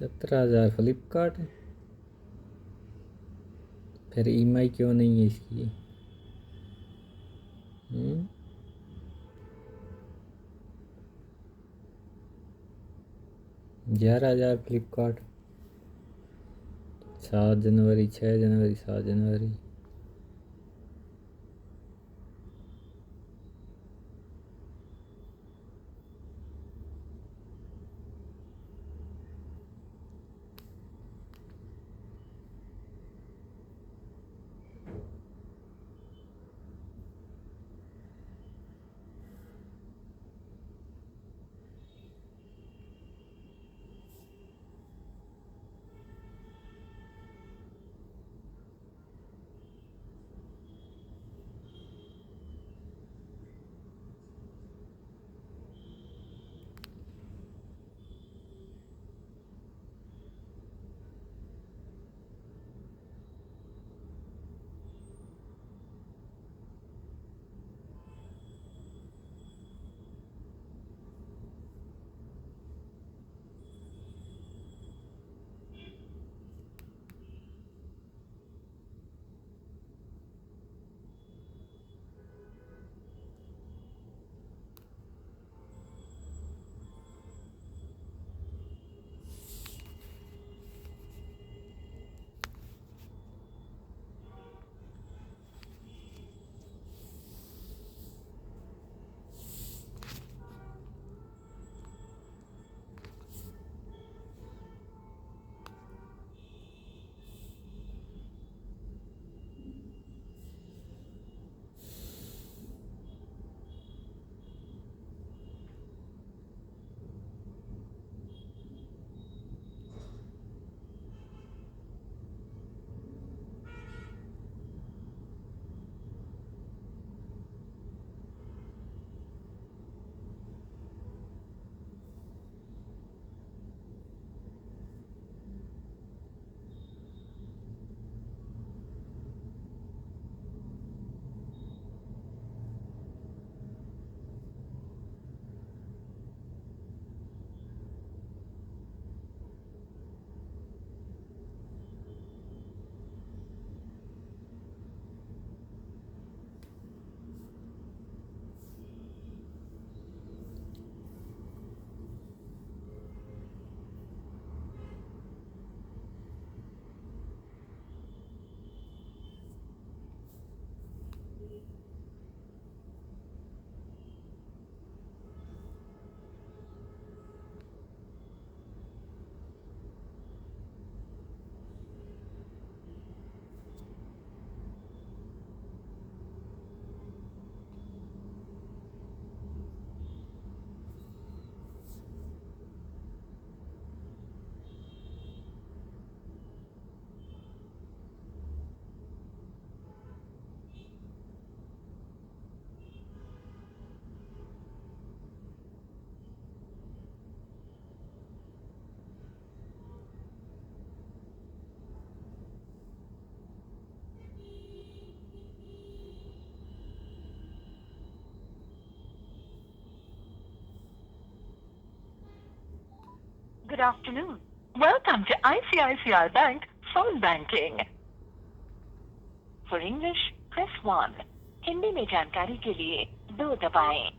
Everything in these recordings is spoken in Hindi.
17,000 फ्लिपकार्ट। फिर ईएमआई क्यों नहीं है इसकी? 11,000 फ्लिपकार्ट। 7 जनवरी, 6 जनवरी, 7 जनवरी। Good afternoon. Welcome to ICICI Bank Phone Banking. For English, press 1. Hindi में जानकारी के लिए 2 दबाएं।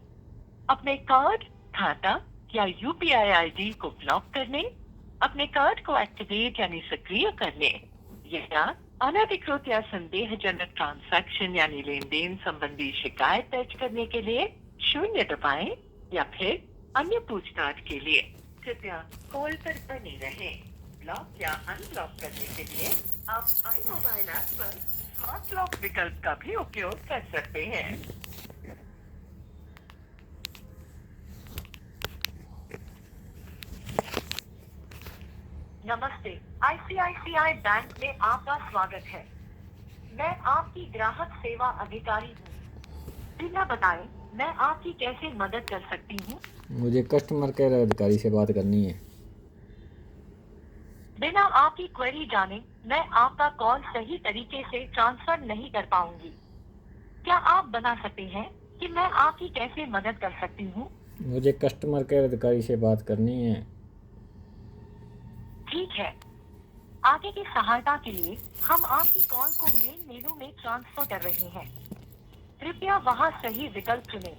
अपने कार्ड, खाता या UPI आईडी को ब्लॉक करने, अपने कार्ड को एक्टिवेट यानी सक्रिय करने या अनधिकृत या संदेहजनक ट्रांजैक्शन यानी लेन देन संबंधी शिकायत दर्ज करने के लिए 0 दबाएं या फिर अन्य पूछताछ के लिए कृपया कॉल पर बने रहें। ब्लॉक या अनब्लॉक करने के लिए आप iMobile ऐप पर स्मार्ट लॉक विकल्प का भी उपयोग कर सकते हैं। नमस्ते, ICICI बैंक में आपका स्वागत है। मैं आपकी ग्राहक सेवा अधिकारी हूँ। कृपया बताएं, मैं आपकी कैसे मदद कर सकती हूँ? मुझे कस्टमर केयर अधिकारी से बात करनी है। बिना आपकी क्वेरी जाने मैं आपका कॉल सही तरीके से ट्रांसफर नहीं कर पाऊंगी। क्या आप बता सकते हैं कि मैं आपकी कैसे मदद कर सकती हूँ? मुझे कस्टमर केयर अधिकारी से बात करनी है। ठीक है। आगे की सहायता के लिए हम आपकी कॉल को मेन मेनू में ट्रांसफर कर रहे हैं। कृपया वहां सही विकल्प चुनें।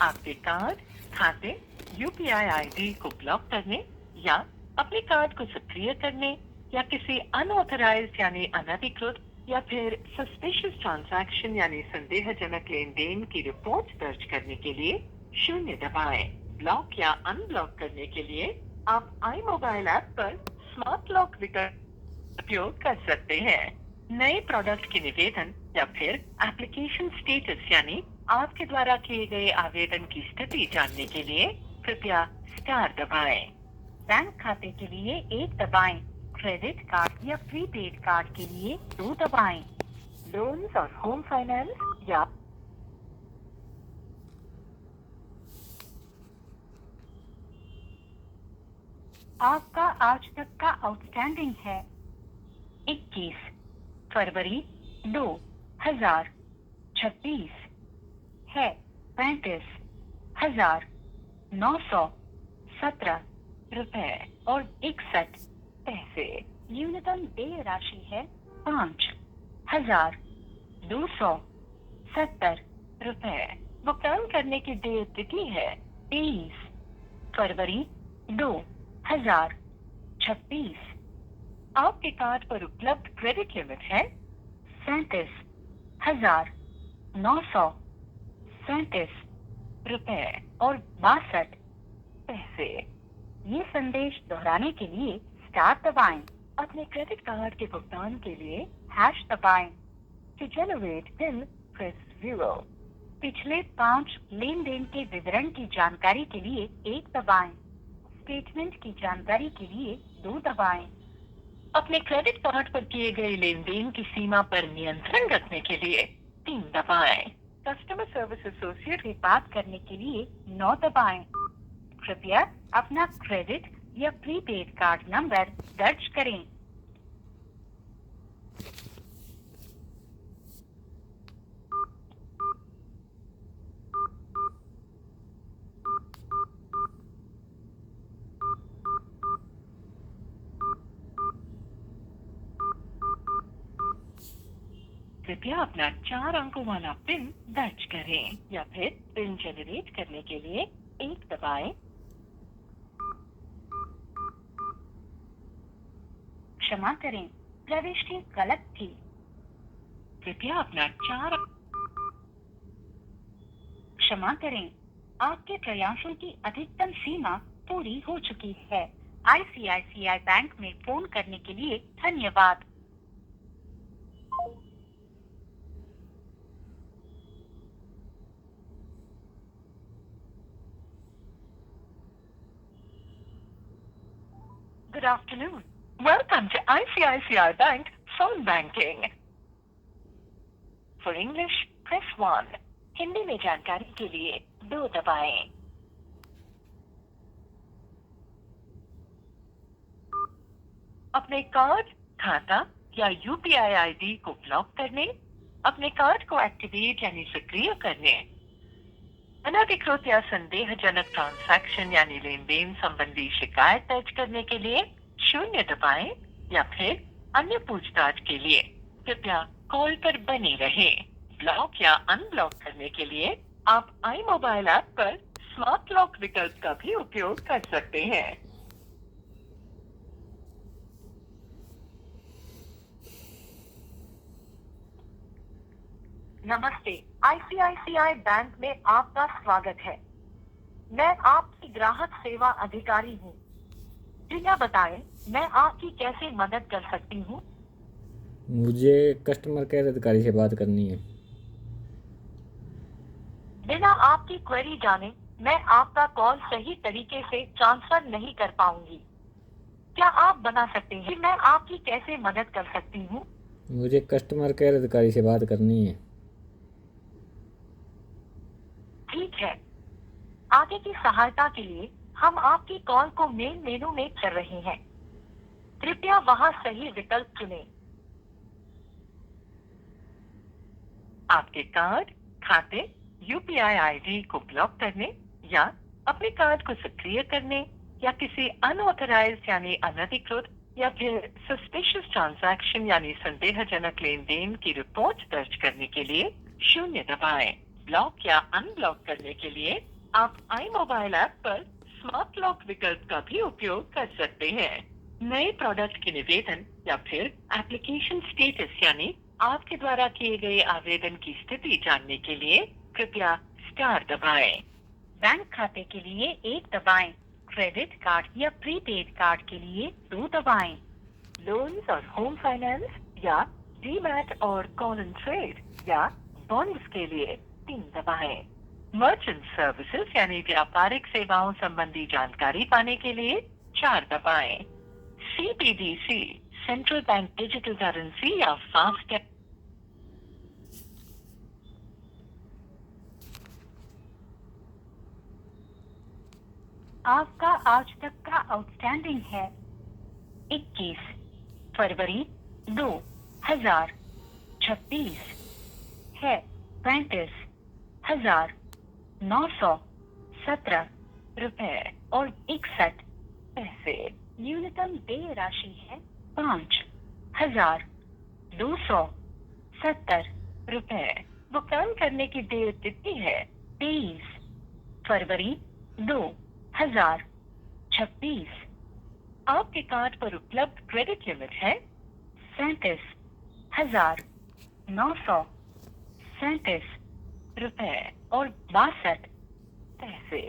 आपके कार्ड, खाते, यूपीआई आईडी को ब्लॉक करने या अपने कार्ड को सक्रिय करने या किसी अनऑथराइज्ड यानी अनधिकृत या फिर सस्पिशियस ट्रांजैक्शन यानी संदेहजनक लेन देन की रिपोर्ट दर्ज करने के लिए 0 दबाएं। ब्लॉक या अनब्लॉक करने के लिए आप आई मोबाइल ऐप पर स्मार्ट लॉक विकल्प उपयोग कर सकते हैं। नए प्रोडक्ट के निवेदन या फिर एप्लीकेशन स्टेटस यानी आपके द्वारा किए गए आवेदन की स्थिति जानने के लिए कृपया स्टार दबाएं। बैंक खाते के लिए 1 दबाएं। क्रेडिट कार्ड या प्रीपेड कार्ड के लिए 2 दबाएं। लोन्स और होम फाइनेंस या आपका आज तक का आउटस्टैंडिंग है 21 फरवरी 2026 है 35,917 रुपए और 61 पैसे। न्यूनतम देय राशि है 5,270 रुपए। भुगतान करने की देय तिथि है 23 फरवरी 2026। आपके कार्ड पर उपलब्ध क्रेडिट लिमिट है 37,937 रुपए और 62 पैसे। ये संदेश दोहराने के लिए स्टार दबाएं। अपने क्रेडिट कार्ड के भुगतान के लिए हैश दबाएं। To generate pin press 0। पिछले 5 लेन देन के विवरण की जानकारी के लिए 1 दबाएं। स्टेटमेंट की जानकारी के लिए 2 दबाएं। अपने क्रेडिट कार्ड पर किए गए लेन देन की सीमा पर नियंत्रण रखने के लिए 3 दबाएं। कस्टमर सर्विस एसोसिएट से बात करने के लिए 9 दबाएं। कृपया अपना क्रेडिट या प्रीपेड कार्ड नंबर दर्ज करें। कृपया अपना 4 अंकों वाला पिन दर्ज करें या फिर पिन जनरेट करने के लिए 1 दबाएं। क्षमा करें, प्रविष्टि गलत थी। कृपया अपना 4 क्षमा करें, आपके प्रयासों की अधिकतम सीमा पूरी हो चुकी है। आईसीआईसीआई बैंक में फोन करने के लिए धन्यवाद। Good afternoon. Welcome to ICICI Bank Phone Banking. For English, press 1. Hindi में जानकारी के लिए 2 दबाएं। अपने कार्ड, खाता या यूपीआई आईडी को ब्लॉक करने, अपने कार्ड को एक्टिवेट यानी सक्रिय करने, अनधिकृत या संदेहजनक ट्रांजैक्शन यानी लेन देन संबंधी शिकायत दर्ज करने के लिए 0 दबाएं या फिर अन्य पूछताछ के लिए कृपया कॉल पर बने रहें। ब्लॉक या अनब्लॉक करने के लिए आप आई मोबाइल ऐप पर स्मार्ट लॉक विकल्प का भी उपयोग कर सकते हैं। नमस्ते, आईसीआईसीआई बैंक में आपका स्वागत है। मैं आपकी ग्राहक सेवा अधिकारी हूँ। कृपया बताएं, मैं आपकी कैसे मदद कर सकती हूँ? मुझे कस्टमर केयर अधिकारी से बात करनी है। बिना आपकी क्वेरी जाने मैं आपका कॉल सही तरीके से ट्रांसफर नहीं कर पाऊंगी। क्या आप बता सकते हैं कि मैं आपकी कैसे मदद कर सकती हूँ? मुझे कस्टमर केयर अधिकारी से बात करनी है। ठीक है। आगे की सहायता के लिए हम आपकी कॉल को मेन मेनू में कर रहे हैं। कृपया वहां सही विकल्प चुनें। आपके कार्ड, खाते यूपीआई आईडी को ब्लॉक करने या अपने कार्ड को सक्रिय करने या किसी अनऑथराइज्ड यानी अनधिकृत या फिर सस्पिशियस ट्रांजैक्शन यानी संदेहजनक लेन देन की रिपोर्ट दर्ज करने के लिए 0 दबाएं। ब्लॉक या अनब्लॉक करने के लिए आप आई मोबाइल ऐप पर स्मार्ट लॉक विकल्प का भी उपयोग कर सकते हैं। नए प्रोडक्ट के निवेदन या फिर एप्लीकेशन स्टेटस यानी आपके द्वारा किए गए आवेदन की स्थिति जानने के लिए कृपया स्टार दबाएं। बैंक खाते के लिए 1 दबाएं। क्रेडिट कार्ड या प्रीपेड कार्ड के लिए 2 दबाएं। लोन्स और होम फाइनेंस या डीमैट और कॉल एंड ट्रेड या बॉन्ड्स के लिए 3 दबाएं। मर्चेंट सर्विसेज यानी व्यापारिक सेवाओं संबंधी जानकारी पाने के लिए 4 दबाएं। CBDC central bank digital currency या फास्टैग आपका आज तक का आउटस्टैंडिंग है 21 फरवरी 2026 है 35,917 रुपए और 61 पैसे। न्यूनतम देय राशि है 5,270 रुपए। भुगतान करने की देय तिथि है 23 फरवरी 2026। आपके कार्ड पर उपलब्ध क्रेडिट लिमिट है 37,937 रुपए और 62 पैसे।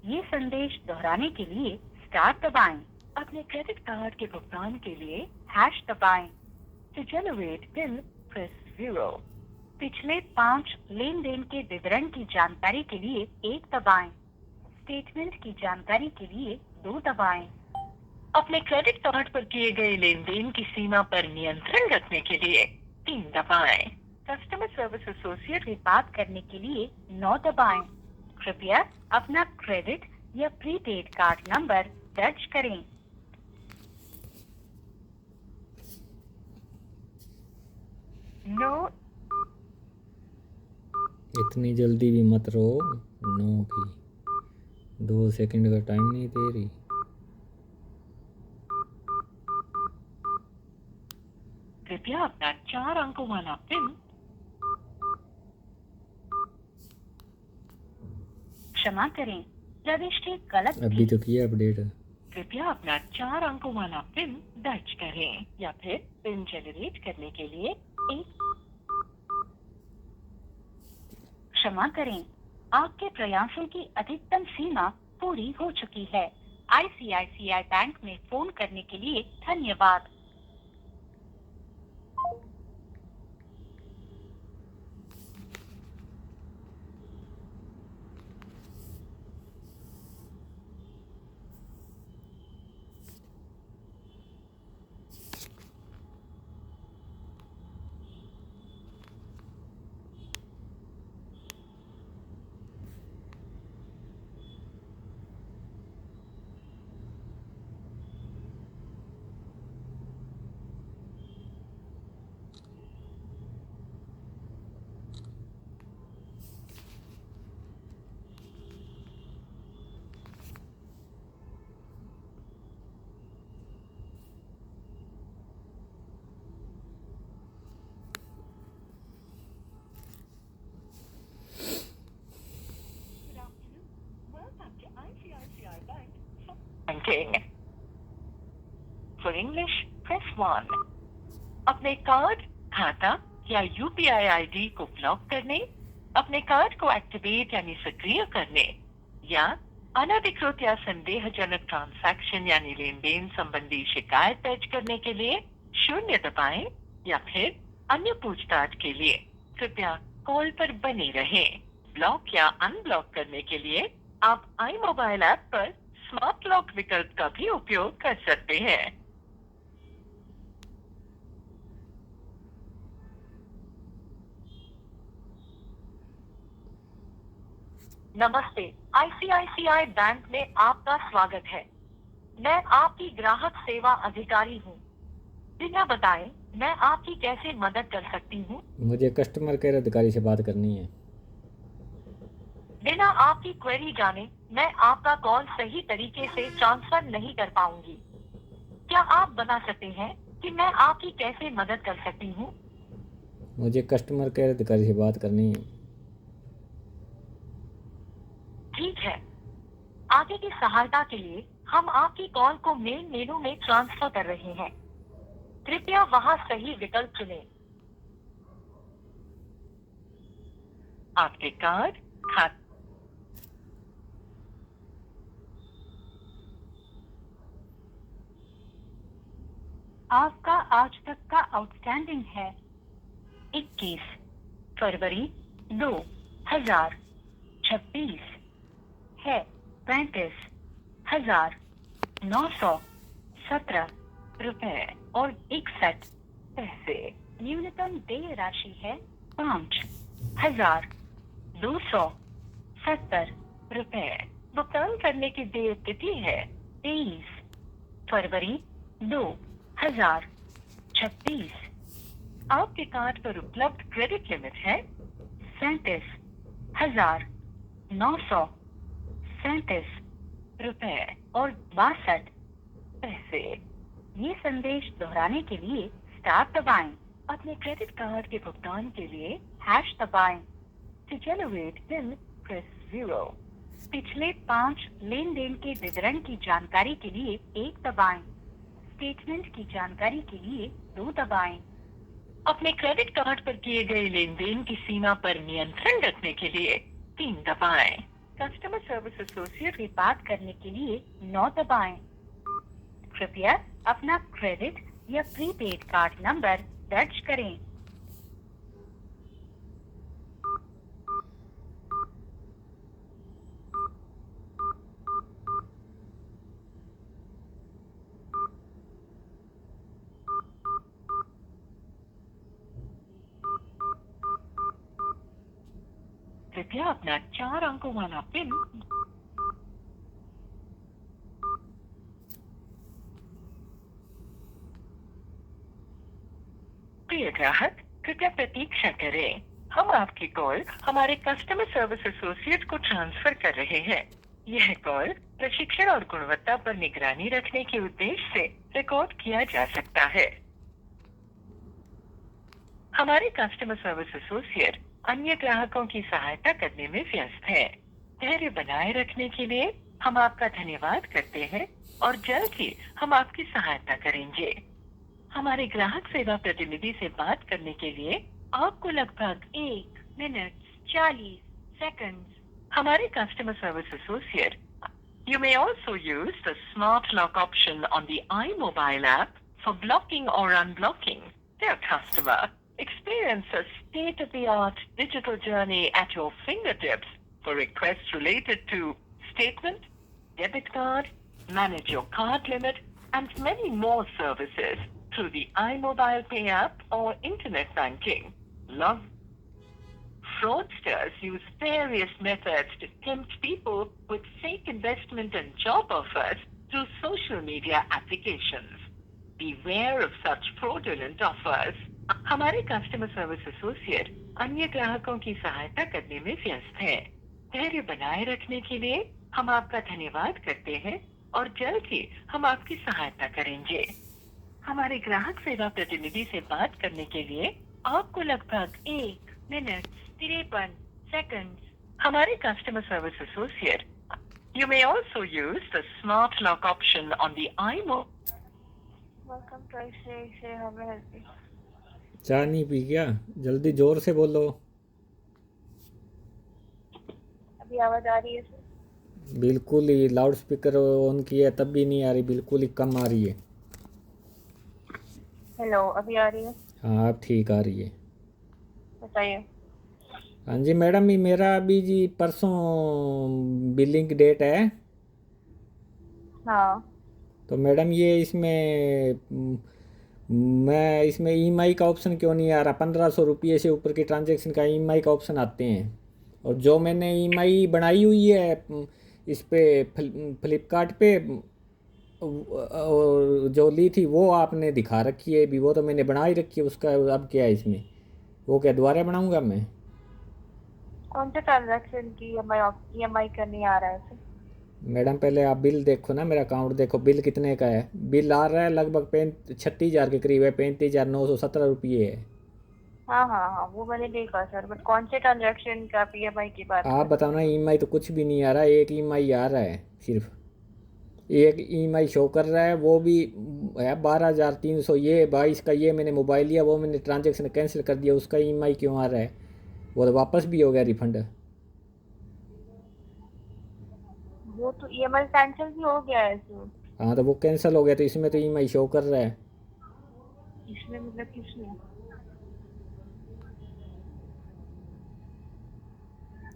ये संदेश दोहराने के लिए स्टार दबाएं। अपने क्रेडिट कार्ड के भुगतान के लिए हैश दबाएं। To generate pin press 0। पिछले 5 लेन देन के विवरण की जानकारी के लिए 1 दबाएं। स्टेटमेंट की जानकारी के लिए 2 दबाएं। अपने क्रेडिट कार्ड पर किए गए लेन देन की सीमा पर नियंत्रण रखने के लिए 3 दबाएं। कस्टमर सर्विस एसोसिएट से बात करने के लिए 9 दबाएं। कृपया अपना क्रेडिट या प्रीपेड कार्ड नंबर दर्ज करें। नो इतनी जल्दी भी मत रो। नो की 2 सेकंड का टाइम नहीं दे रही। कृपया अपना 4 अंकों वाला पिन क्षमा करें, प्रविष्टि गलत अभी थी। तो किया अपडेट। कृपया अपना 4 अंकों वाला पिन दर्ज करें या फिर पिन जनरेट करने के लिए 1 क्षमा करें, आपके प्रयासों की अधिकतम सीमा पूरी हो चुकी है। आईसीआईसीआई बैंक में फोन करने के लिए धन्यवाद। Banking. For English, press 1. अपने कार्ड, खाता या यूपीआई आईडी को ब्लॉक करने, अपने कार्ड को एक्टिवेट यानी सक्रिय करने या अनधिकृत या संदेहजनक ट्रांजैक्शन यानी लेन देन संबंधी शिकायत दर्ज करने के लिए 0 दबाएं या फिर अन्य पूछताछ के लिए कृपया कॉल पर बने रहें। ब्लॉक या अनब्लॉक करने के लिए आप आई मोबाइल ऐप पर स्मार्ट लॉक विकल्प का भी उपयोग कर सकते हैं। नमस्ते, आईसीआईसीआई बैंक में आपका स्वागत है। मैं आपकी ग्राहक सेवा अधिकारी हूँ। बिना बताए मैं आपकी कैसे मदद कर सकती हूँ? मुझे कस्टमर केयर अधिकारी से बात करनी है। बिना आपकी क्वेरी जाने मैं आपका कॉल सही तरीके से ट्रांसफर नहीं कर पाऊंगी। क्या आप बता सकते हैं कि मैं आपकी कैसे मदद कर सकती हूँ? मुझे कस्टमर केयर अधिकारी से बात करनी है। ठीक है, आगे की सहायता के लिए हम आपकी कॉल को मेन मेनू में ट्रांसफर कर रहे हैं। कृपया वहां सही विकल्प चुनें। आपके कार्ड खाते आपका आज तक का आउटस्टैंडिंग है 21 फरवरी 2026 है 35,917 रुपए और 61 पैसे। न्यूनतम देय राशि है 5,270 रुपए। भुगतान करने की देय तिथि है 23 फरवरी 2026। आपके कार्ड पर उपलब्ध क्रेडिट लिमिट है 37,937 रुपए और 62 पैसे। ये संदेश दोहराने के लिए स्टार दबाएं। अपने क्रेडिट कार्ड के भुगतान के लिए हैश दबाएं। To generate bill press 0। पिछले 5 लेन देन के विवरण की जानकारी के लिए 1 दबाएं। स्टेटमेंट की जानकारी के लिए 2 दबाएं। अपने क्रेडिट कार्ड पर किए गए लेन देन की सीमा पर नियंत्रण रखने के लिए 3 दबाएं। कस्टमर सर्विस एसोसिएट से बात करने के लिए 9 दबाएं। कृपया अपना क्रेडिट या प्रीपेड कार्ड नंबर दर्ज करें। कृपया अपना 4 अंकों वाला पिन प्रिय ग्राहक, कृपया प्रतीक्षा करें। हम आपकी कॉल हमारे कस्टमर सर्विस एसोसिएट को ट्रांसफर कर रहे हैं। यह कॉल प्रशिक्षण और गुणवत्ता पर निगरानी रखने के उद्देश्य से रिकॉर्ड किया जा सकता है। हमारे कस्टमर सर्विस एसोसिएट अन्य ग्राहकों की सहायता करने में व्यस्त है। धैर्य बनाए रखने के लिए हम आपका धन्यवाद करते हैं और जल्द ही हम आपकी सहायता करेंगे। हमारे ग्राहक सेवा प्रतिनिधि से बात करने के लिए आपको लगभग 1 मिनट 40 सेकंड। हमारे customer service associate You may also use the smart lock option on the iMobile app for blocking or unblocking. Dear customer, experience a state-of-the-art digital journey at your fingertips for requests related to statement, debit card, manage your card limit, and many more services through the iMobile Pay app or internet banking. Log Fraudsters use various methods to tempt people with fake investment and job offers through social media applications. Beware of such fraudulent offers. हमारे कस्टमर सर्विस एसोसिएट अन्य ग्राहकों की सहायता करने में व्यस्त है। धैर्य बनाए रखने के लिए हम आपका धन्यवाद करते हैं और जल्द ही हम आपकी सहायता करेंगे। हमारे ग्राहक सेवा प्रतिनिधि से बात करने के लिए आपको लगभग 1 मिनट 53 सेकंड। हमारे customer service associate You may also use the smart lock option on the iMobile. Welcome to ICICI. How may I help you? चाय नहीं पी क्या? जल्दी जोर से बोलो। अभी आवाज आ रही है सर? बिल्कुल ही लाउड स्पीकर ऑन किया तब भी नहीं आ रही, बिल्कुल ही कम आ रही है। हेलो, अभी आ रही है? हाँ अब ठीक आ रही है। बताइए। हाँ जी मैडम, ये मेरा अभी जी परसों बिलिंग डेट है। हाँ। तो मैडम ये इसमें मैं इसमें ईएमआई का ऑप्शन क्यों नहीं आ रहा? 1500 रुपये से ऊपर के ट्रांजैक्शन का ईएमआई का ऑप्शन आते हैं और जो मैंने ईएमआई बनाई हुई है इस पे फ्लिपकार्ट पे और जो ली थी वो आपने दिखा रखी है अभी, वो तो मैंने बना ही रखी है उसका। अब क्या है इसमें? वो क्या दोबारा बनाऊंगा मैं? कौन से ट्रांजैक्शन की ईएमआई करनी आ रहा है सर? मैडम पहले आप बिल देखो ना, मेरा अकाउंट देखो, बिल कितने का है। बिल आ रहा है लगभग 36,000 के करीब है, 35,917 रुपये है। हाँ हाँ हाँ, वो मैंने देखा सर, बट कौन से ट्रांजैक्शन का आप ईएमआई की बात आप कर रहे बताओ ना, ईएमआई तो कुछ भी नहीं आ रहा, एक ईएमआई आ रहा है सिर्फ। एक ईएमआई शो कर रहा है, वो भी है 12,300। ये 22 का ये मैंने मोबाइल लिया, वो मैंने ट्रांजेक्शन कैंसिल कर दिया, उसका ईएमआई क्यों आ रहा है? वो तो वापस भी हो गया रिफंड। हैं? वो तो ईएमआई कैंसिल भी हो गया है सर। हाँ तो वो कैंसिल हो गया, तो इसमें तो ईएमआई शो कर रहा है। इसमें मतलब किसमें?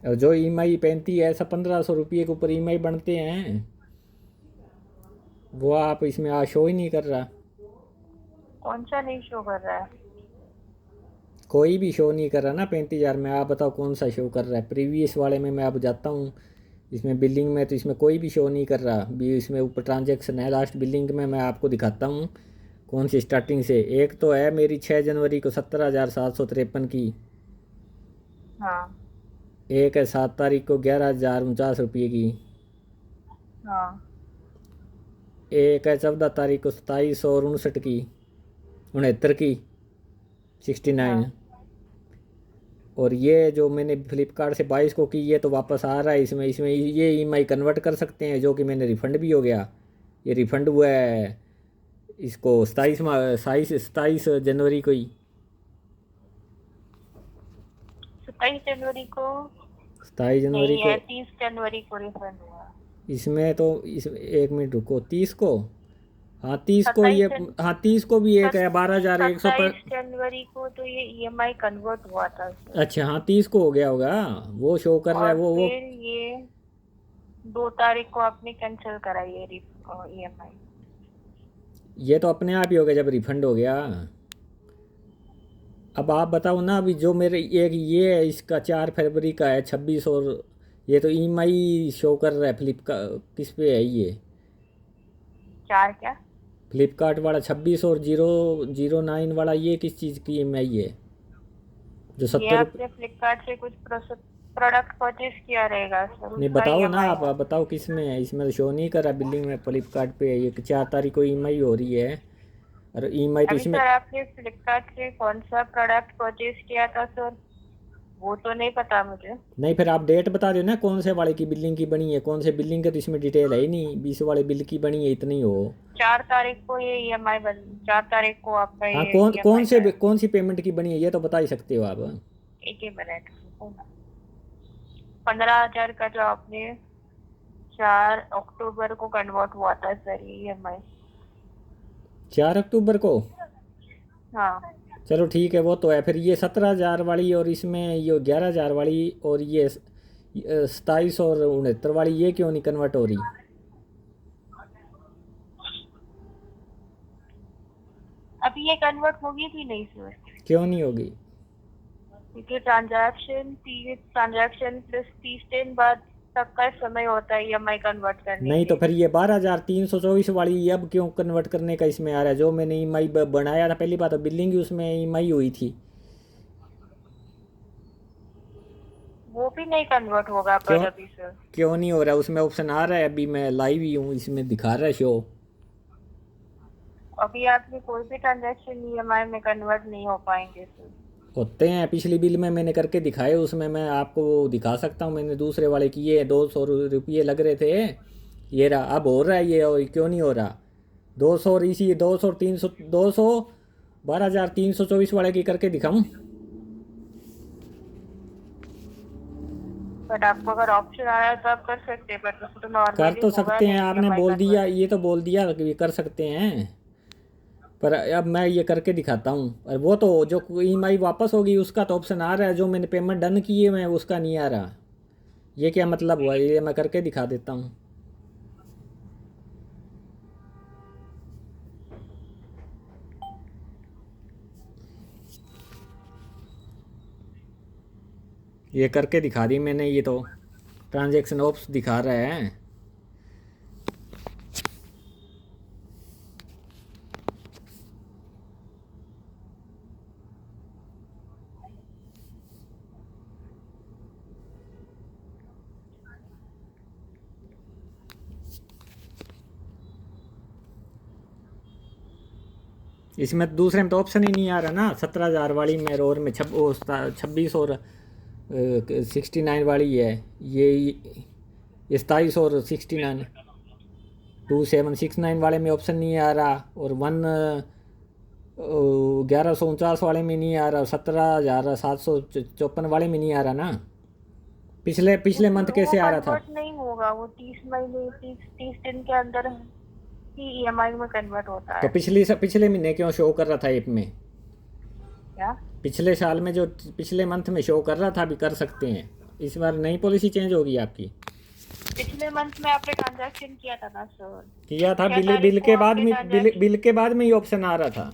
और जो ईएमआई 35 है, ऐसा 1,500 रुपये के ऊपर ईएमआई बनते हैं, वो आप इसमें शो ही नहीं कर रहा। कौन सा नहीं शो कर रहा है? कोई भी शो नहीं कर रहा ना 35,000 में। आप बताओ कौन सा शो कर रहा है? प्रीवियस वाले में मैं अब जाता हूँ, इसमें बिलिंग में तो इसमें कोई भी शो नहीं कर रहा भी। इसमें ऊपर ट्रांजैक्शन है, लास्ट बिलिंग में मैं आपको दिखाता हूँ कौन सी स्टार्टिंग से। एक तो है मेरी 6 जनवरी को 17,753 की। हाँ एक है 7 तारीख को 11,049 रुपये की। हाँ एक है 14 तारीख को 27,59 की, 69 की, 69। हाँ। और ये जो मैंने फ्लिपकार्ट से 22 को की, ये तो वापस आ रहा है इसमें। इसमें ये ईएमआई कन्वर्ट कर सकते हैं, जो कि मैंने रिफ़ंड भी हो गया। ये रिफ़ंड हुआ है इसको 27 जनवरी को ही। 27 जनवरी को? 27 जनवरी नहीं को। है, 30 जनवरी को रिफंड हुआ। इसमें तो इस 1 मिनट रुको, 30 को। हाँ 30 को सत्ताईस ये। जन हाँ 30 को भी एक है 12,100 पर। 27 जनवरी को तो ये ईएमआई कन्वर्ट हुआ था सर। अच्छा हाँ 30 को हो गया होगा, वो शो कर रहा है और वो। फिर ये 2 तारीख को आपने कैंसिल करा ये ईएमआई। ये तो अपने आप ही हो गया जब रिफ़ंड हो गया। अब आप बताओ ना, अभी जो मेरे एक ये है, इसका 4 फरवरी का है 26, और ये तो ईएमआई शो कर रहा है फ्लिपकार्ट। किस पे है ये? 4 क्या? फ्लिपकार्ट वाला 26 और 009 वाला, ये किस चीज़ की ईएमआई है? जो ये 70 रुपये। आपने फ्लिपकार्ट से कुछ प्रोडक्ट परचेज किया रहेगा सर, नहीं उसका बताओ ना, ईएमआई आप है। बताओ किस में है? इसमें तो शो नहीं कर रहा बिलिंग में, फ्लिपकार्ट पे है ये 4 तारीख को ईएमआई हो रही है। और ईएमआई तो अभी इसमें। सर आपने फ्लिपकार्ट से कौन सा प्रोडक्ट परचेज किया था सर? वो तो नहीं पता मुझे। नहीं फिर आप डेट बता दो ना, कौन से वाले की बिलिंग की बनी है, कौन से बिलिंग का तो इसमें डिटेल है ही नहीं। 20 वाले बिल की बनी है इतनी हो। 4 तारीख को ये ईएमआई 4 तारीख को आपका हाँ ये कौन कौन ईएमआई से का है। कौन सी पेमेंट की बनी है, ये तो बता ही सकते हो आप। एक ही मिनट। 15,000 का जो आपने 4 अक्टूबर को कन्वर्ट हुआ था सर ये ईएमआई। 4 अक्टूबर को। हाँ चलो ठीक है, वो तो है। फिर ये 17,000 वाली, और इसमें ये 11,000 वाली, और ये 27 और 69 वाली, ये क्यों नहीं कन्वर्ट हो रही? अभी ये कन्वर्ट होगी भी नहीं सर, क्यों नहीं होगी? क्योंकि ट्रांजैक्शन प्लस 30 दिन बाद तक का समय होता है ईएमआई कन्वर्ट करने नहीं तो के। फिर ये 12,324 वाली, ये अब क्यों कन्वर्ट करने का इसमें आ रहा है? जो मैंने ईएमआई बनाया था, पहली बात तो बिलिंग उसमें ईएमआई हुई थी। वो भी नहीं कन्वर्ट होगा क्यों? पर अभी सर। क्यों नहीं हो रहा? उसमें ऑप्शन आ रहा है, अभी मैं लाइव ही हूँ, इसमें दिखा रहा है शो। अभी आपके कोई भी ट्रांजैक्शन ईएमआई में कन्वर्ट नहीं हो पाएंगे सर। होते हैं, पिछली बिल में मैंने करके दिखाए, उसमें मैं आपको वो दिखा सकता हूँ। मैंने दूसरे वाले किए, 200 रुपये लग रहे थे। ये रहा, अब हो रहा है ये, और क्यों नहीं हो रहा? 200 और इसी 200 और 300, 200 12,324 वाले की करके दिखाऊं? बट आपको अगर ऑप्शन आ रहा है तो आप कर सकते हैं, बट उसको तो कर नॉर्मली तो होगा सकते हैं, नहीं आपने ईएमआई बोल दिया, कन्वर्ट। ये तो बोल दिया कि कर सकते हैं। पर अब मैं ये करके दिखाता हूँ। और वो तो जो ईएमआई वापस होगी उसका तो ऑप्शन आ रहा है, जो मैंने पेमेंट डन की है मैं उसका नहीं आ रहा। ये क्या मतलब हुआ? ये मैं करके दिखा देता हूँ। ये करके दिखा दी मैंने, ये तो ट्रांजैक्शन ऑप्स दिखा रहा है। इसमें तो दूसरे में तो ऑप्शन ही नहीं आ रहा ना, 17,000 वाली में और में 26 और 69 वाली है, ये 27 और 69, 2769 वाले में ऑप्शन नहीं आ रहा, और 1149 वाले में नहीं आ रहा, 17,754 वाले में नहीं आ रहा ना। पिछले पिछले मंथ कैसे आ रहा था? कन्वर्ट नहीं होगा, वो 30 महीने 30 दिन के अंदर ही ईएमआई में कन्वर्ट होता तो है। पिछले महीने क्यों शो कर रहा था ऐप में? क्या? पिछले साल में जो पिछले मंथ में शो कर रहा था अभी कर सकते हैं, इस बार नई पॉलिसी चेंज होगी आपकी? पिछले मंथ में आपने ट्रांजैक्शन किया था ना सर? किया था, 6 बिल तारीख के को बाद आपने में transaction- बिल के बाद में ही ऑप्शन आ रहा था।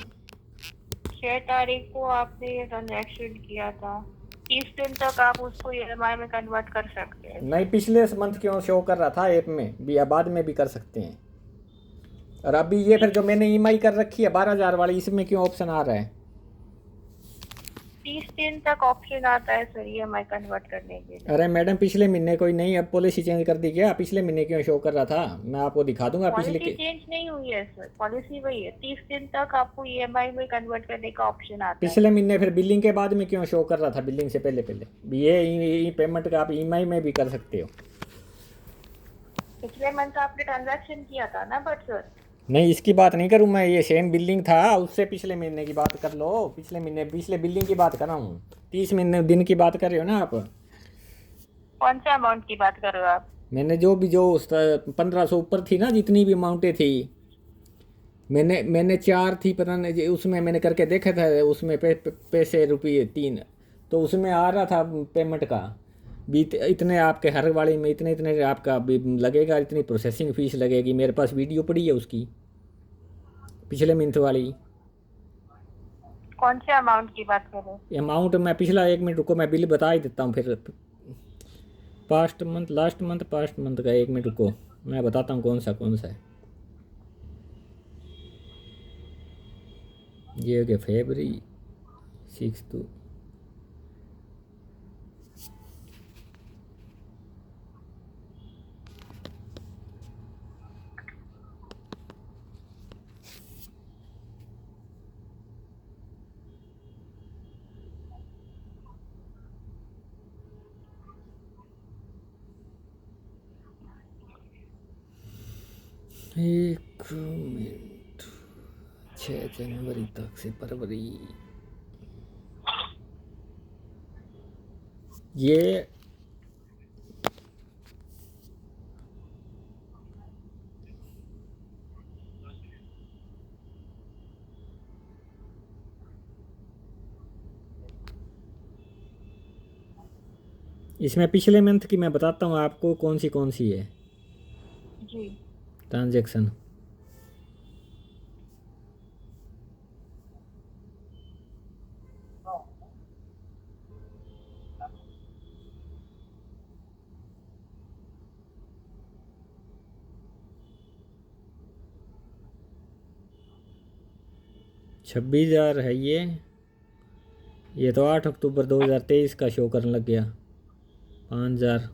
6 तारीख को आपने ये ट्रांजैक्शन किया था, 30 दिन तक आप उसको ईएमआई में कन्वर्ट कर सकते हैं। नहीं, पिछले मंथ क्यों शो कर रहा था ऐप में भी, या बाद में भी कर सकते हैं। और अभी ये फिर जो मैंने ईएमआई कर रखी है 12,000 वाली, इसमें क्यों ऑप्शन आ रहा है? 30 दिन तक ऑप्शन आता है सर ईएमआई कन्वर्ट करने के लिए। अरे मैडम, पिछले महीने कोई नई अब पॉलिसी चेंज कर दी क्या? पिछले महीने क्यों शो कर रहा था? मैं आपको दिखा दूंगा पिछले पॉलिसी चेंज नहीं हुई है सर, पॉलिसी वही है, 30 दिन तक आपको ईएमआई में कन्वर्ट करने का ऑप्शन आता है। पिछले महीने फिर बिलिंग के बाद में क्यों शो कर रहा था? बिलिंग से पहले पहले भी ये पेमेंट का आप ईएमआई में भी कर सकते हो। पिछले मंथ आपने ट्रांजैक्शन किया था ना, बट सर नहीं, इसकी बात नहीं करूँ मैं, ये सेम बिल्डिंग था, उससे पिछले महीने की बात कर लो। पिछले बिल्डिंग की बात कर रहा हूँ, 30 महीने दिन की बात कर रहे हो ना आप? कौन सा अमाउंट की बात कर रहे हो आप? मैंने जो 1500 ऊपर थी ना, जितनी भी अमाउंटें थी, मैंने 4 थी पता नहीं, उसमें मैंने करके देखा था, उसमें पैसे रुपये 3, तो उसमें आ रहा था पेमेंट का भी इतने, आपके हर वाले में इतने इतने आपका भी लगेगा, इतनी प्रोसेसिंग फ़ीस लगेगी। मेरे पास वीडियो पड़ी है उसकी, पिछले मंथ वाली। कौन से अमाउंट की बात कर रहे हो? अमाउंट मैं पिछला 1 मिनट रुको, मैं बिल बता ही देता हूँ फिर। पास्ट मंथ का 1 मिनट रुको, मैं बताता हूँ कौन सा है। ये हो गया फरवरी 6 to एक मिनट, 6 जनवरी तक से फरवरी, ये इसमें पिछले मंथ की मैं बताता हूँ आपको कौन सी है जी ट्रांजैक्शन। छब्बीस हज़ार है ये तो 8 अक्टूबर 2023 का शो करने लग गया। 5,000,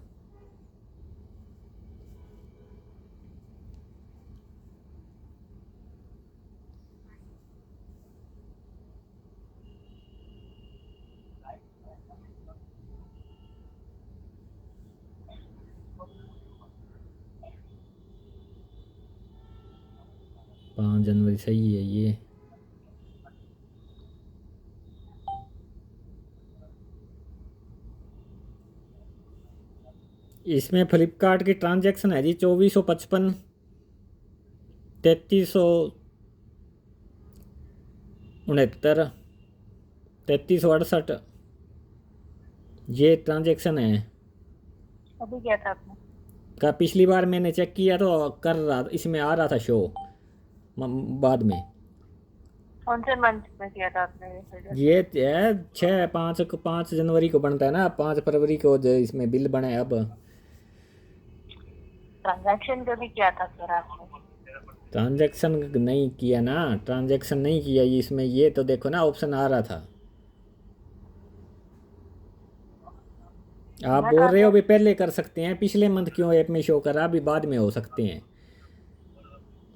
पाँच जनवरी सही है ये। इसमें फ्लिपकार्ट की ट्रांजैक्शन है जी 2455, 3369, 3368, ये ट्रांजैक्शन है। अभी क्या था आपने? का पिछली बार मैंने चेक किया तो कर रहा, इसमें आ रहा था शो बाद में। कौन से मंथ में किया था आपने ये है 5 जनवरी को बनता है ना, 5 फरवरी को जो इसमें बिल बना है। अब ट्रांजैक्शन कभी किया था सर आपने? ट्रांजैक्शन नहीं किया ना, ट्रांजैक्शन नहीं किया इसमें, ये तो देखो ना ऑप्शन आ रहा था। आप बोल रहे हो भी पहले कर सकते हैं, पिछले मंथ क्यों ऐप में शो करा, अभी बाद में हो सकते हैं।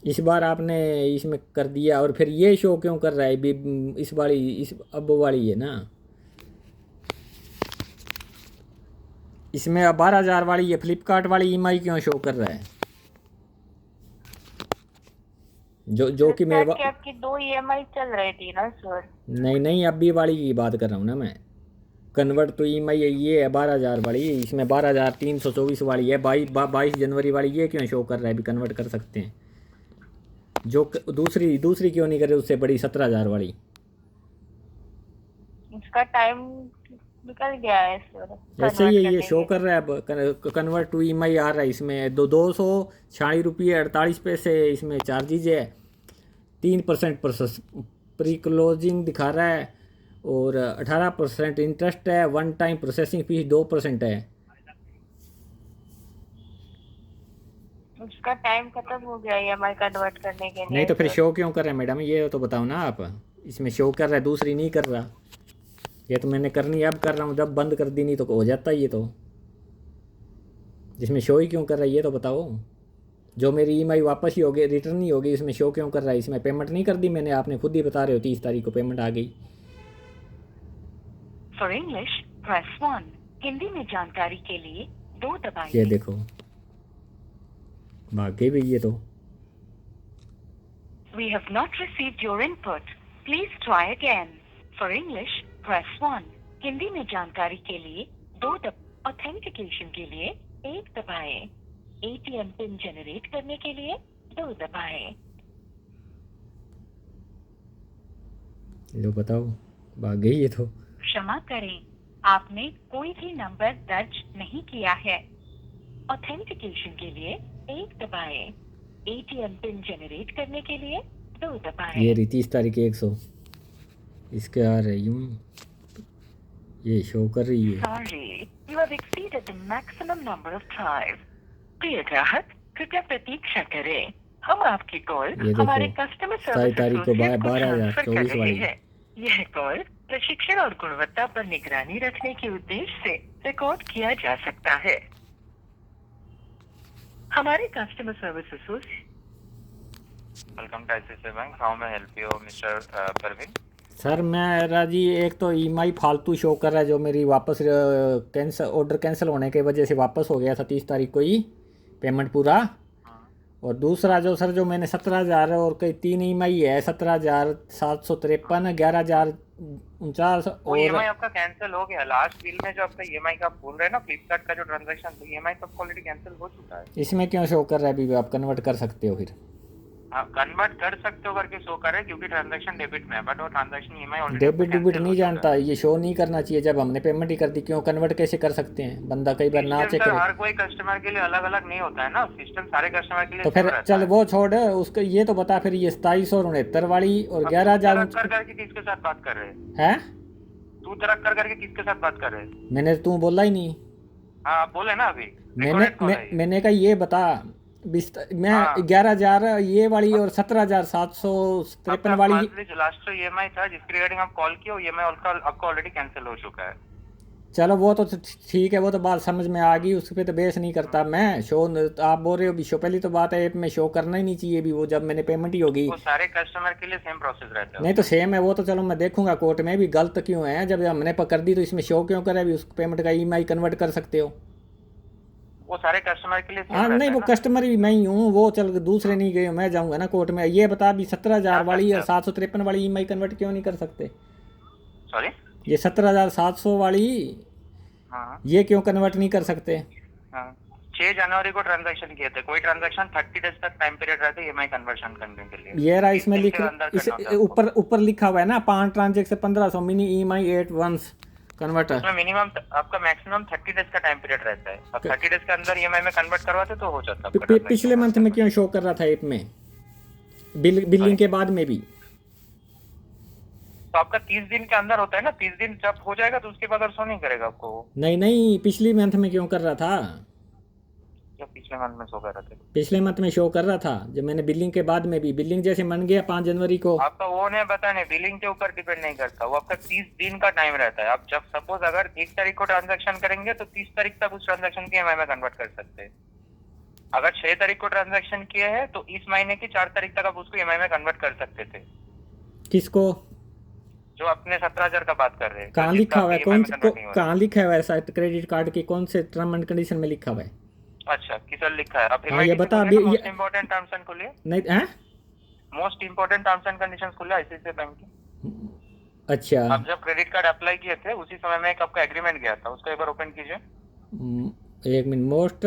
इस बार आपने इसमें कर दिया और फिर ये शो क्यों कर रहा है इस वाली इस अब वाली है ना, इसमें 12,000 वाली है, फ्लिपकार्ट वाली ईएमआई क्यों शो कर रहा है? जो कि मैं फ्लिपकार्ट की आपकी 2 ईएमआई चल रही थी ना सर। नहीं नहीं अभी वाली की बात कर रहा हूँ ना मैं। कन्वर्ट तो ईएमआई है, ये है 12,000 वाली, इसमें 12,324 वाली है, 22 जनवरी वाली, ये क्यों शो कर रहा है? अभी कन्वर्ट कर सकते हैं। दूसरी क्यों नहीं करे उससे बड़ी 17,000 वाली? इसका टाइम निकल गया है सर। ऐसे ही है, ये शो कर रहा है अब कन्वर्ट टू ईएमआई आ रहा है। इसमें 246 रुपये 48 पैसे इसमें चार्जेज है, 3% प्री क्लोजिंग दिखा रहा है और 18% इंटरेस्ट है, वन टाइम प्रोसेसिंग फीस 2% है। उसका टाइम खत्म हो गया ईएमआई कन्वर्ट करने के लिए। नहीं तो फिर शो क्यों कर रहे हैं मैडम? ये तो बताओ ना आप। इसमें शो कर रहा है, दूसरी नहीं कर रहा। ये तो मैंने करनी अब कर रहा हूँ, जब बंद कर दी नहीं तो हो जाता ये तो। जिसमें शो ही क्यों कर रहा है ये तो बताओ। जो मेरी ईएमआई वापस ही हो गई, रिटर्न ही हो गई, इसमें शो क्यों कर रहा है? इसमें पेमेंट नहीं कर दी मैंने, आपने खुद ही बता रहे हो 30 तारीख को पेमेंट आ गई। For English press 1। हिंदी में जानकारी के लिए 2 दबाएं। ये देखो भाग गई भई ये तो। We have not received your input. Please try again. For English, press 1. Hindi में जानकारी के लिए 2 ऑथेंटिकेशन के लिए 1 दबाएं। एटीएम पिन जनरेट करने के लिए 2 दबाएं। लो बताओ, भाग गई ये तो। क्षमा करें, आपने कोई भी नंबर दर्ज नहीं किया है। ऑथेंटिकेशन के लिए 1 दबाएं। एटीएम पिन जनरेट करने के लिए 2 दबाएं। ये रही 30 तारीख 100 इसके आ रही हूँ, ये शो कर रही है। Sorry, you have exceeded the maximum number of tries. प्रिय ग्राहक, कृपया प्रतीक्षा करें। हम आपकी कॉल ये देखो, हमारे कस्टमर 27 सर्विस तारीख को एसोसिएट को 12,024 ट्रांसफर कर रहे वाली। हैं। यह कॉल प्रशिक्षण और गुणवत्ता पर निगरानी रखने के उद्देश्य से रिकॉर्ड किया जा सकता है। हमारे customer service associate welcome to ICICI bank. How may help you mister Parveen? Sir मेरा जी एक तो ईएमआई फालतू शो कर रहा है, जो मेरी वापस ऑर्डर कैंसिल होने की वजह से वापस हो गया था 30 तारीख को ही पेमेंट पूरा। और दूसरा जो सर जो मैंने 17,000 और कई 3 ईएमआई है, 17,753, 11,049 वो और ईएमआई आपका कैंसिल हो गया। लास्ट बिल में जो आपका ईएमआई का बोल रहे हैं ना, फ्लिपकार्ट का जो ट्रांजैक्शन, तो ईएमआई तो ऑलरेडी कैंसिल हो चुका है। इसमें क्यों शो कर रहा है? अभी भी आप कन्वर्ट कर सकते हो फिर। हाँ, कन्वर्ट कर सकते हो करके शो करे क्योंकि ट्रांजैक्शन डेबिट में है, बट वो ट्रांजैक्शन ईएमआई ऑलरेडी डेबिट नहीं जानता, ये शो नहीं करना चाहिए। जब हमने पेमेंट ही कर दी, क्यों कन्वर्ट कैसे कर सकते हैं? बंदा कई बार ना चेक सर, करे हर कोई कस्टमर के लिए अलग अलग नहीं होता है ना, सिस्टम सारे कस्टमर के लिए तो सेम फिर रहता चल है। वो छोड़, उसका ये तो बता फिर। ये 2769 वाली और 11,000 कर करके किसके साथ बात कर रहे हैं? है। तू तरक कर करके किसके साथ बात कर रहे हैं? मैंने तू बोला ही नहीं। हाँ, आप बोले ना अभी। मैंने कहा ये बता मैं हाँ। 11,000 ये वाली और 17,753 वाली। जो लास्ट ईएमआई था जिसके रिगार्डिंग आप कॉल किए, वो ईएमआई आपका ऑलरेडी कैंसिल हो चुका है। चलो वो तो ठीक है, वो तो बात समझ में आ गई, उस पर तो बेस नहीं करता मैं। शो आप बोल रहे हो भी शो, पहली तो बात है ऐप में शो करना ही नहीं चाहिए भी, वो जब मैंने पेमेंट ही होगी। वो सारे कस्टमर के लिए सेम प्रोसेस रहता है। नहीं तो सेम है वो तो, चलो मैं देखूंगा कोर्ट में भी गलत क्यों है। जब हमने पकड़ दी तो इसमें शो क्यों करे? अभी उस पेमेंट का ईएमआई कन्वर्ट कर सकते हो। वो सारे कस्टमर के लिए सेम हाँ रहता नहीं, है वो ना। कस्टमर ही मैं ही हूँ, वो चल दूसरे नहीं गए, मैं जाऊंगा ना कोर्ट में। ये बता भी 17,000 वाली और 753 वाली ईएमआई कन्वर्ट क्यों नहीं कर सकते? सॉरी, ये 17,700 वाली हाँ ये क्यों कन्वर्ट नहीं कर सकते? हाँ 6 जनवरी को ट्रांजैक्शन किए थे। कोई ट्रांजैक्शन 30 डेज तक टाइम पीरियड रहता है ईएमआई कन्वर्शन करने के लिए। ये रहा इसमें 30 लिख, दिन के अंदर इस करना होता है आपको। ऊपर लिखा हुआ है ना 5 transaction 1500 mini EMI 8 once converter. उसमें मिनिमम आपका मैक्सिमम 30 डेज का टाइम पीरियड रहता है। अब 30 डेज के अंदर ईएमआई में कन्वर्ट करवाते तो हो जाता आपका transaction। पिछले मंथ में क्यों शो कर रहा था ऐप में, बिलिंग के बाद में भी? तो आपका 30 दिन के अंदर होता है ना, 30 दिन जब हो जाएगा तो उसके बाद और शो नहीं करेगा आपको वो। नहीं पिछले मंथ में क्यों कर रहा था? जब पिछले मंथ में शो कर रहे थे, पिछले मंथ में शो कर रहा था जब मैंने बिलिंग के बाद में भी। बिलिंग जैसे मन गया 5 जनवरी को। आपका वो नहीं पता नहीं, बिलिंग के ऊपर डिपेंड नहीं करता, वो आपका 30 दिन का टाइम रहता है। आप जब सपोज अगर 1 तारीख को ट्रांजैक्शन करेंगे तो 30 तारीख तक उस ट्रांजैक्शन के ईएमआई में कन्वर्ट कर सकते हैं। अगर 6 तारीख को ट्रांजैक्शन किया है तो इस महीने की 4 तारीख तक आप उसको ईएमआई में कन्वर्ट कर सकते थे। किसको? जो अपने 17,000 का बात कर रहे हैं, कहाँ जो जिसका लिखा हुआ है? EMI कौन में कन्वर्ट नहीं हो रहा। कहाँ लिखा हुआ है ऐसा क्रेडिट कार्ड के कौन से टर्म एंड कंडीशन में लिखा हुआ है? अच्छा, किसर लिखा है। आप हाँ, ये बता अभी मोस्ट इंपोर्टेंट टर्म्स एंड खोलिए, नहीं है? Most important terms and conditions खोलिए आईसीआईसीआई बैंक की। अच्छा, आप जब क्रेडिट कार्ड अप्लाई किए थे उसी समय में एक आपका एग्रीमेंट गया था, उसको एक बार ओपन कीजिए। एक minute. Most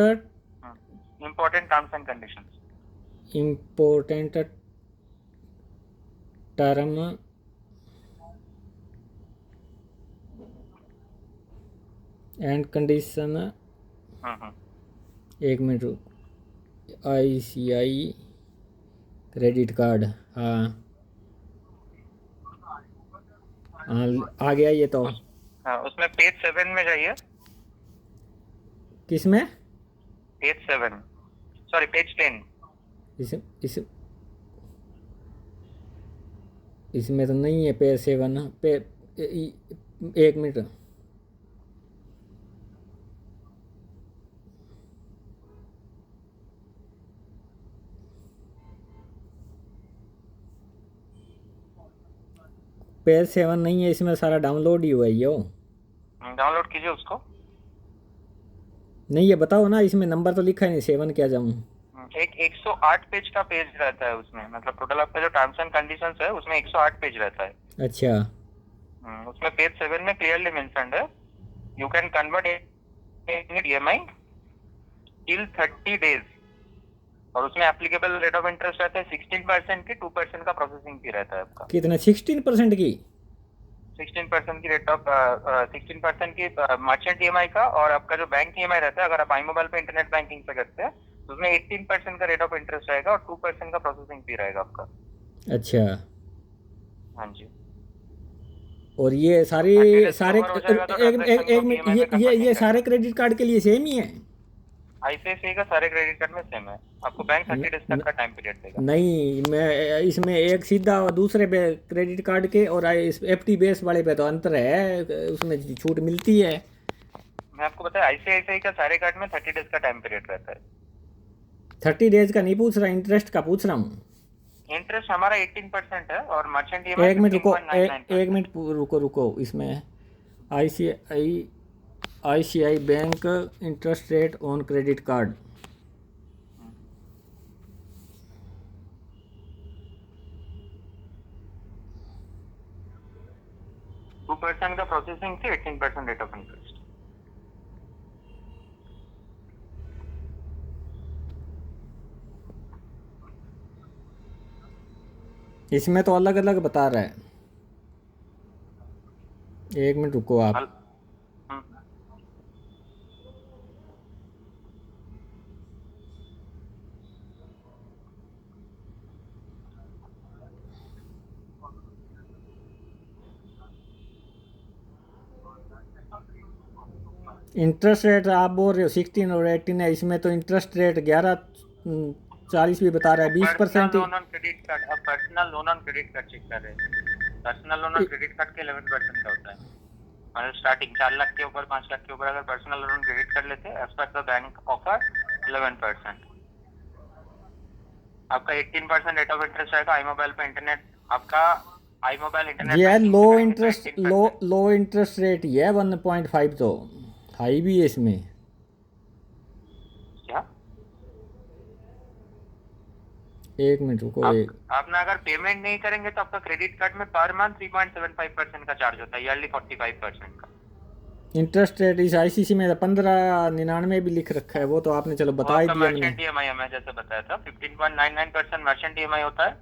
important terms and conditions. Important term and condition. एक मिनट रुक। आईसीआई क्रेडिट कार्ड, हाँ हाँ आ गया ये तो। हाँ, उसमें पेज 7 में जाइए। किस में? Page 7, sorry page 10। इस इसमें तो नहीं है पेज 7 पे। एक मिनट। पेज 7 नहीं है इसमें, सारा डाउनलोड ही हुआ है यो। डाउनलोड कीजिए उसको। नहीं, ये बताओ ना, इसमें नंबर तो लिखा ही नहीं, 7 क्या जाऊँ? एक 108 पेज का पेज रहता है उसमें, मतलब टोटल आपका जो टर्म्स एंड कंडीशंस है उसमें 108 पेज रहता है। अच्छा, उसमें पेज 7 में क्लियरली मेंशन्ड है, you can convert EMI till 30 days, और उसमें एप्लीकेबल रेट ऑफ इंटरेस्ट रहता है 16% की, 2% का प्रोसेसिंग फी रहता है आपका। कितना? 16% की? 16% की रेट ऑफ 16% की मर्चेंट ईएमआई का, और आपका जो बैंक ईएमआई रहता है अगर आप आई मोबाइल पे इंटरनेट बैंकिंग पे करते हैं तो उसमें 18% का रेट ऑफ इंटरेस्ट रहेगा और 2% का प्रोसेसिंग फी रहेगा आपका। अच्छा, हाँ जी। और ये सारे 30 days सारे cover हो जाएगा तो एक transaction एक को मिनट, EMI में convert ये नहीं सारे करना। क्रेडिट कार्ड के लिए सेम ही है? आईसीआईसीआई का सारे क्रेडिट कार्ड में सेम है, आपको बैंक 30 डेज तक का टाइम पीरियड देगा। नहीं, मैं इसमें एक सीधा और दूसरे पे क्रेडिट कार्ड के और एफटी बेस वाले पे तो अंतर है, उसमें छूट मिलती है। मैं आपको बताया आईसीआईसीआई का सारे कार्ड में 30 डेज का टाइम पीरियड रहता है। 30 डेज का नहीं पूछ रहा, इंटरेस्ट का पूछ रहा हूँ। इंटरेस्ट हमारा 18% है और मर्चेंट ईएमआई एक मिनट रुको, 15.99%। एक मिनट रुको इसमें ICI bank interest rate on credit card. To 2% का processing fee, 18% rate of interest. इसमें तो अलग अलग बता रहा है। एक मिनट रुको आप। इंटरेस्ट रेट आप बोल रहे हो 16 और 18 है, इसमें तो इंटरेस्ट रेट 11.40 भी बता रहा है, 20%। Personal loan on credit card, अब personal loan on credit card check कर रहे हैं। Personal loan on credit card के 11% का होता है, मतलब स्टार्टिंग 4 लाख के ऊपर 5 लाख के ऊपर अगर पर्सनल लोन क्रेडिट कार्ड लेते हैं as per the bank offer 11%। आपका 18% रेट ऑफ इंटरेस्ट रहेगा आई मोबाइल पे इंटरनेट, आपका आई मोबाइल इंटरनेट ये बैंकिंग लो पे करेंगे तो इंटरेस्ट 18%। लो इंटरेस्ट रेट ही है 1.5, तो हाई भी है इसमें। क्या एक मिनट रुको। आपने अगर पेमेंट नहीं करेंगे तो आपका क्रेडिट कार्ड में पर मंथ 3.75% का चार्ज होता है, ईयरली 45% का। इंटरेस्ट रेट इस आईसीसी में 15.99 भी लिख रखा है, वो तो आपने चलो बता ही दिया मैंने। मर्चेंट ईएमआई हमें जैसे बताया था 15.99% मर्चेंट ईएमआई होता है,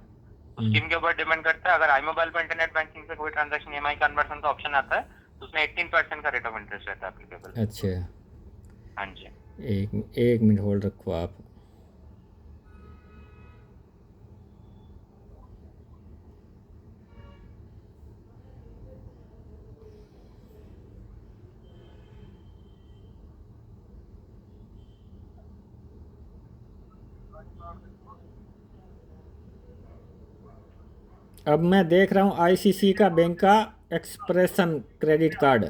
स्कीम के ऊपर डिपेंड करता है। अगर आई मोबाइल पर इंटरनेट बैंकिंग से कोई ट्रांजैक्शन ईएमआई कन्वर्शन का ऑप्शन आता है तो उसमें 18% का रेट ऑफ इंटरेस्ट रहता है एप्लीकेबल। अच्छा, हाँ जी। एक मिनट होल्ड रखो आप। अब मैं देख रहा हूँ आईसीसी का बैंक का एक्सप्रेशन क्रेडिट कार्ड,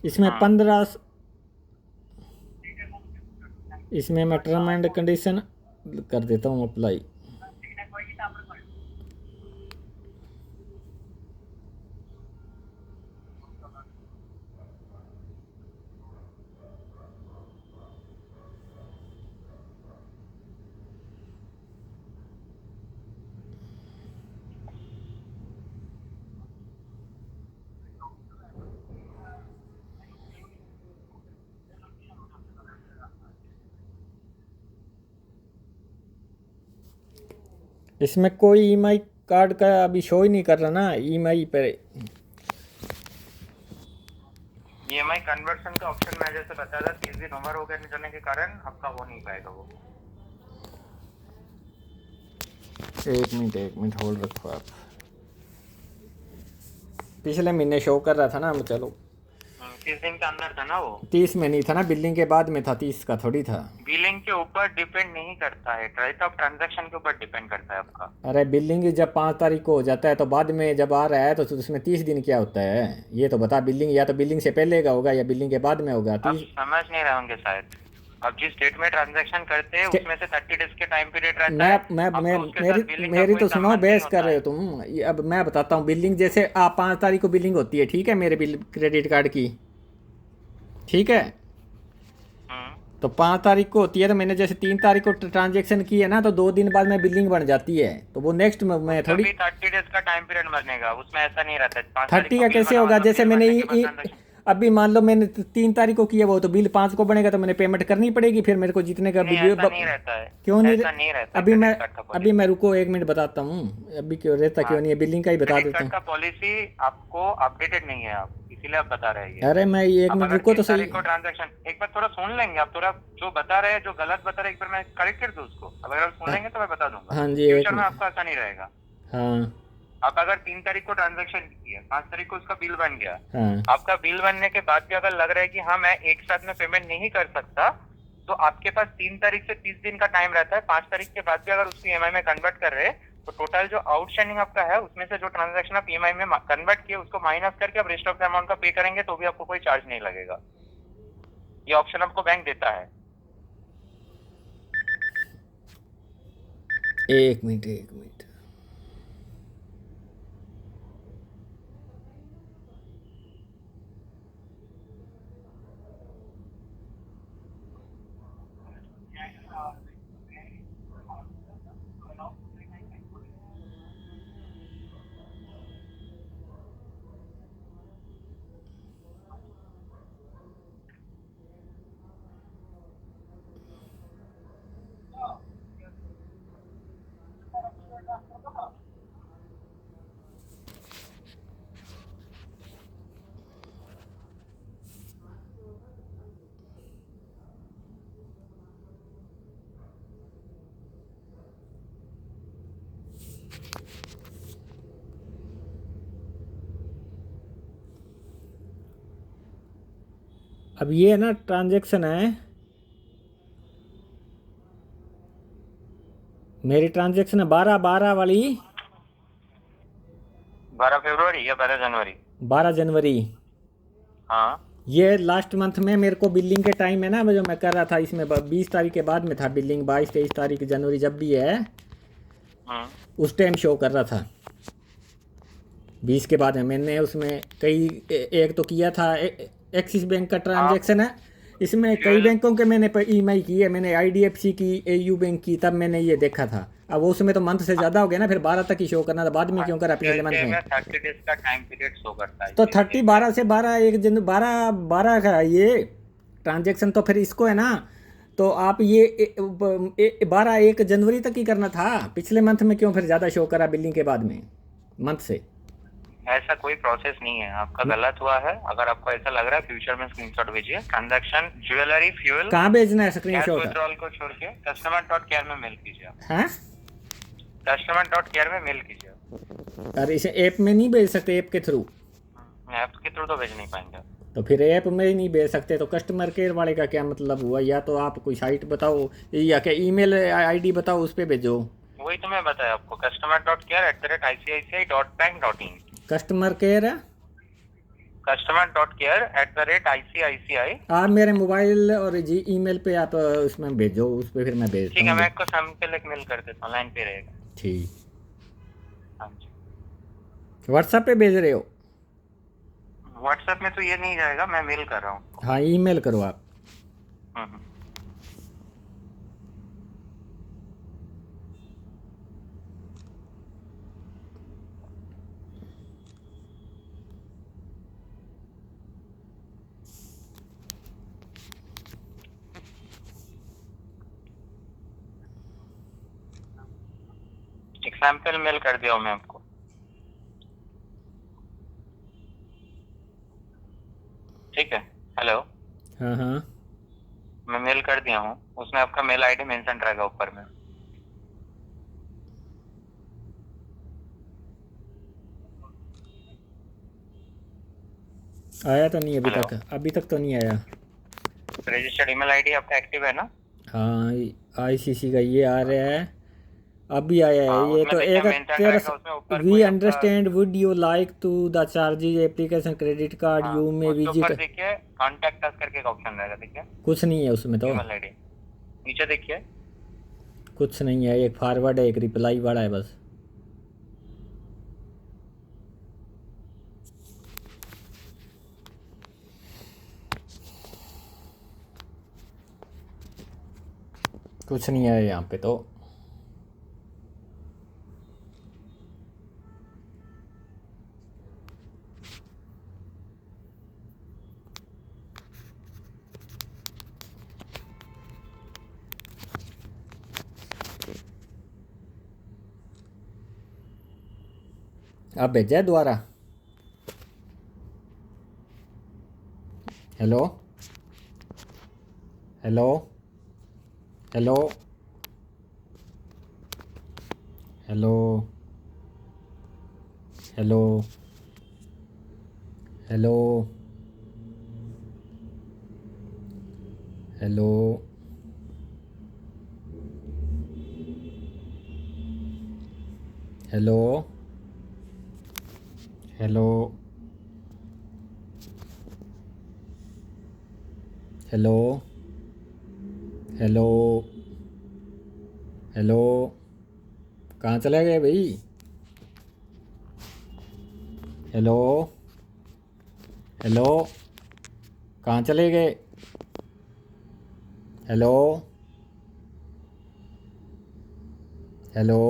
इसमें 15 इसमें मैं टर्म एंड कंडीशन कर देता हूँ अप्लाई। इसमें कोई ईएमआई कार्ड का अभी शो ही नहीं कर रहा ना ईएमआई पर। EMI कन्वर्शन का ऑप्शन मैं जैसे बताया था 30 दिन ओवर हो गए जाने के कारण आपका हो नहीं पाएगा वो। एक मिनट होल्ड रखो आप। पिछले महीने शो कर रहा था ना, चलो 30 दिन के अंदर था ना वो। 30 में नहीं था ना, बिलिंग के बाद में था, 30 का थोड़ी था। बिलिंग के ऊपर डिपेंड नहीं करता है, राइट ऑफ ट्रांजैक्शन के ऊपर डिपेंड करता है आपका। अरे बिलिंग जब 5 तारीख को हो जाता है तो बाद में जब आ रहा है तो उसमें 30 दिन क्या होता है ये तो बता। बिलिंग या तो बिलिंग से पहले का होगा या बिलिंग के बाद में होगा। आप समझ नहीं रहे होंगे शायद। अब जिस डेट में ट्रांजैक्शन करते हैं उसमें से 30 डेज के टाइम पीरियड रहता है। मेरी तो सुनो, बहस कर रहे हो तुम। अब मैं बताता हूँ। बिलिंग जैसे आप 5 तारीख को बिलिंग होती है, ठीक है, मेरे बिल क्रेडिट कार्ड की, ठीक है। तो 5 तारीख को होती है, तो मैंने जैसे 3 तारीख को ट्रांजैक्शन की है ना, तो 2 दिन बाद में बिलिंग बन जाती है। तो वो नेक्स्ट में थोड़ी 30 डेज का टाइम पीरियड बनेगा, उसमें ऐसा नहीं रहता है। 30 का कैसे होगा? जैसे मैंने अभी मान लो मैंने 3 तारीख को किया वो, तो बिल 5 को बनेगा तो मैंने पेमेंट करनी पड़ेगी फिर मेरे को जितने का नहीं, ऐसा नहीं रहता है। क्यों नहीं रहता? अभी मैं रुको 1 मिनट बताता हूँ। अभी क्यों रहता क्यों नहीं है? बिलिंग का ही बता देता हूँ। का पॉलिसी आपको अपडेटेड नहीं है, आप इसीलिए आप बता रहे हैं। अरे मैं 1 मिनट रुको तो सही। ट्रांजैक्शन एक बार थोड़ा सुन लेंगे आप। थोड़ा जो बता रहे हैं, जो गलत बता रहे हैं, एक बार मैं करेक्ट कर दूं उसको। अगर आप सुन लेंगे तो मैं बता दूंगा। हाँ जी, फ्यूचर में आपको ऐसा नहीं रहेगा। हाँ, आप अगर 3 तारीख को ट्रांजैक्शन किया, 5 तारीख को उसका बिल बन गया, हाँ, आपका बिल बनने के बाद भी अगर लग रहा है कि हाँ मैं एक साथ में पेमेंट नहीं कर सकता, तो आपके पास 3 तारीख से 30 दिन का टाइम रहता है। 5 तारीख के बाद भी अगर उसको EMI में कन्वर्ट कर रहे हैं तो टोटल जो आउटस्टैंडिंग आपका है उसमें से जो ट्रांजैक्शन आप EMI में कन्वर्ट किए उसको माइनस करके आप रेस्ट ऑफ द अमाउंट का पे करेंगे तो भी आपको कोई चार्ज नहीं लगेगा। ये ऑप्शन आपको बैंक देता है। 1 मिनट। अब ये ना ट्रांजैक्शन है, मेरी ट्रांजैक्शन है 12 वाली। 12 फरवरी या 12 जनवरी? 12 जनवरी। हाँ, ये लास्ट मंथ में मेरे को बिलिंग के टाइम है ना, जो मैं कर रहा था इसमें 20 तारीख के बाद में था बिलिंग। 22-23 तारीख जनवरी जब भी है उस टाइम शो कर रहा था। 20 के बाद में मैंने उसमें एक तो किया था एक्सिस बैंक का ट्रांजैक्शन है। इसमें कई बैंकों के मैंने EMI की है। मैंने IDFC की, AU बैंक की, तब मैंने ये देखा था। अब वो उसमें तो मंथ से ज़्यादा हो गया ना, फिर 12 तक ही शो करना था। बाद में क्यों करा पिछले मंथ में? 30 डेज का टाइम पीरियड शो करता है। तो 30 12 से 12 का ये ट्रांजैक्शन तो फिर इसको है ना, तो आप ये 1 जनवरी तक ही करना था। पिछले मंथ में क्यों फिर ज़्यादा शो करा बिलिंग के बाद में मंथ से? ऐसा कोई प्रोसेस नहीं है, आपका गलत हुआ है। अगर आपको ऐसा लग रहा है फ्यूचर में स्क्रीनशॉट भेजिए। ट्रांजैक्शन ज्वेलरी, फ्यूल, कहाँ भेजना है स्क्रीनशॉट? विड्रॉल को छोड़ के customer.care में मेल कीजिए। हाँ, customer.care में मेल कीजिए। अरे इसे ऐप में नहीं भेज सकते? ऐप के थ्रू? ऐप के थ्रू तो भेज नहीं पाएंगे। तो फिर ऐप में ही नहीं भेज सकते तो कस्टमर केयर वाले का क्या मतलब हुआ? या तो आप कोई साइट बताओ या क्या ईमेल ID बताओ, उस पर भेजो। वही तो मैं बताया आपको, customer.care@icici.bank.in। कस्टमर केयर है customer.care@ICICI। आप मेरे मोबाइल और जी ईमेल पे आप उसमें भेजो, उस पर फिर मैं भेजता ठीक है, हूँ। मैं आपको सैंपल एक मेल कर देता हूँ, लाइन पे रहेगा। ठीक, हाँ जी। व्हाट्सएप पे भेज रहे हो? व्हाट्सएप में तो ये नहीं जाएगा, मैं मेल कर रहा हूँ। हाँ, ईमेल करो आप। हम्म। एक सैंपल मेल कर दिया हूँ मैं आपको। ठीक है, हेलो, हाँ हाँ, मैं मेल कर दिया हूँ, उसमें आपका मेल आईडी मेंशन रहेगा ऊपर में। आया तो नहीं अभी हेलो, तक? अभी तक तो नहीं आया। रजिस्टर्ड ईमेल आईडी आपका एक्टिव है ना? हाँ, आईसीसी का ये आ रहा है, अभी आया है हाँ, ये उसमें तो। देखिए एक मेंशन तेरह, रहेगा उसमें ऊपर वी कोई आपका। Understand, would you like to the charges application credit card हाँ, यू में उसके विजिट। ऊपर देखिए कॉन्टेक्ट अस करके एक ऑप्शन रहेगा, देखिए कुछ नहीं है उसमें तो, ईमेल आईडी नीचे देखिए। कुछ नहीं है। एक फॉरवर्ड है, एक रिप्लाई वाला है बस। कुछ नहीं है यहाँ पे तो। आप भेजा है दोबारा? Hello hello hello hello hello hello hello hello hello hello hello hello, कहाँ चले गए भाई? हेलो हेलो, कहाँ चले गए? Hello hello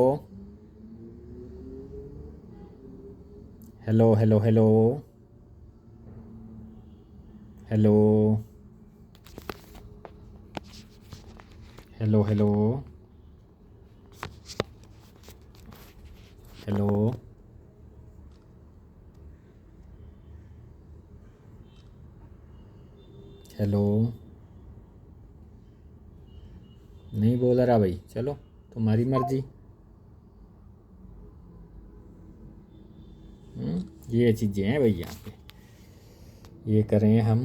hello hello hello hello hello hello hello hello, नहीं बोल रहा भाई। चलो, तुम्हारी मर्जी। ये चीज़ें हैं भाई यहाँ पे, ये करें हम।